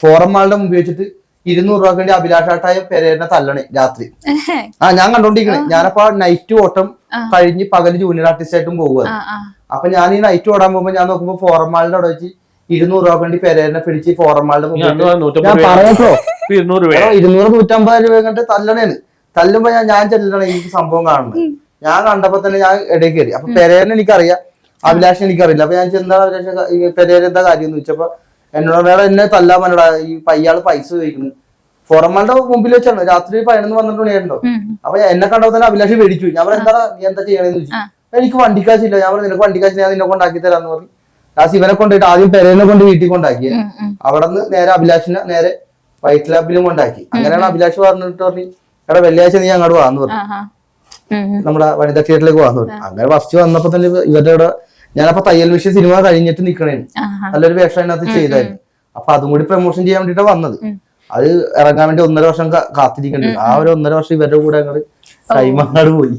Forum മാളുടെ മുമ്പ് വെച്ചിട്ട് 200 രൂപക്ക് വേണ്ടി അഭിലാഷാട്ടായ പെരേരനെ തല്ലണേ രാത്രി. ഞാൻ കണ്ടോണ്ടിരിക്കണേ. ഞാനപ്പോ നൈറ്റ് ഓട്ടം കഴിഞ്ഞ് പകല് ജൂനിയർ ആർട്ടിസ്റ്റ് ആയിട്ടും പോകുന്നത്. അപ്പൊ ഞാൻ ഈ നൈറ്റ് ഓടാൻ പോകുമ്പോ ഞാൻ നോക്കുമ്പോ ഫോറം മാളിന്റെ അവിടെ വെച്ച് 200 രൂപ വേണ്ടി പെരേരനെ പിടിച്ച് ഫോറം മാളിന്റെ മുമ്പ് ഞാൻ പറയട്ടോ 200-150 രൂപ കണ്ട് തല്ലണേന്ന്. തല്ലുമ്പോ ഞാൻ ചെല്ലണ ഈ സംഭവം കാണുന്നത്. ഞാൻ കണ്ടപ്പോ തന്നെ ഞാൻ ഇടയിൽ കയറി. അപ്പൊ പെരേരനെ എനിക്കറിയാം, അഭിലാഷിനെ എനിക്കറിയില്ല. അപ്പൊ ഞാൻ ചെന്താ പെരേര എന്താ കാര്യം എന്ന് ചോദിച്ചപ്പോ എന്നോട് എന്നെ തല്ലാൻ പറഞ്ഞടാ, ഈ പയ്യാള് പൈസ ചോദിക്കുന്നു. ഫോറമാളുടെ മുമ്പിൽ വെച്ചാണ് രാത്രി 11-12 മണിയായിട്ടുണ്ടോ. അപ്പൊ എന്നെ കണ്ടപ്പോ തന്നെ അഭിലാഷ് മേടിച്ചു. ഞാൻ പറഞ്ഞു എന്താ നീ എന്താ ചെയ്യണെന്ന് ചോദിച്ചു. എനിക്ക് വണ്ടിക്കാശില്ല. ഞാൻ പറഞ്ഞു നിനക്ക് വണ്ടിക്കാശ് ഞാൻ നിന്നെ കൊണ്ടാക്കി തരാന്ന് പറഞ്ഞു. ആ ശിവനെ കൊണ്ടുപോയിട്ട് ആദ്യം പെരേനെ കൊണ്ട് വീട്ടിൽ കൊണ്ടാക്കിയത്. അവിടെ നിന്ന് നേരെ അഭിലാഷിനെ നേരെ വൈറ്റ് ലാബിലും കൊണ്ടാക്കി. അങ്ങനെയാണ് അഭിലാഷ് പറഞ്ഞു എടാ വെള്ളിയാഴ്ച നീ അങ്ങോട്ട് വാന്ന് പറഞ്ഞു, നമ്മുടെ വനിതാ തിയേറ്ററിലേക്ക് വാന്ന് പറഞ്ഞു. അങ്ങനെ ഫസ്റ്റ് വന്നപ്പോ തന്നെ ഇവരുടെ ഇവിടെ ഞാനപ്പോ തയ്യൽ മെഷീൻ സിനിമ കഴിഞ്ഞിട്ട് നിക്കണേന് നല്ലൊരു വേഷം അതിനകത്ത് ചെയ്തായിരുന്നു. അപ്പൊ അതും കൂടി പ്രൊമോഷൻ ചെയ്യാൻ വേണ്ടിട്ടാണ് വന്നത്. അത് ഇറങ്ങാൻ വേണ്ടി 1.5 വർഷം കാത്തിരിക്കേണ്ടി. ആ ഒരു 1.5 വർഷം ഇവരുടെ കൂടെ അങ്ങോട്ട് കൈമങ്ങാട് പോയി.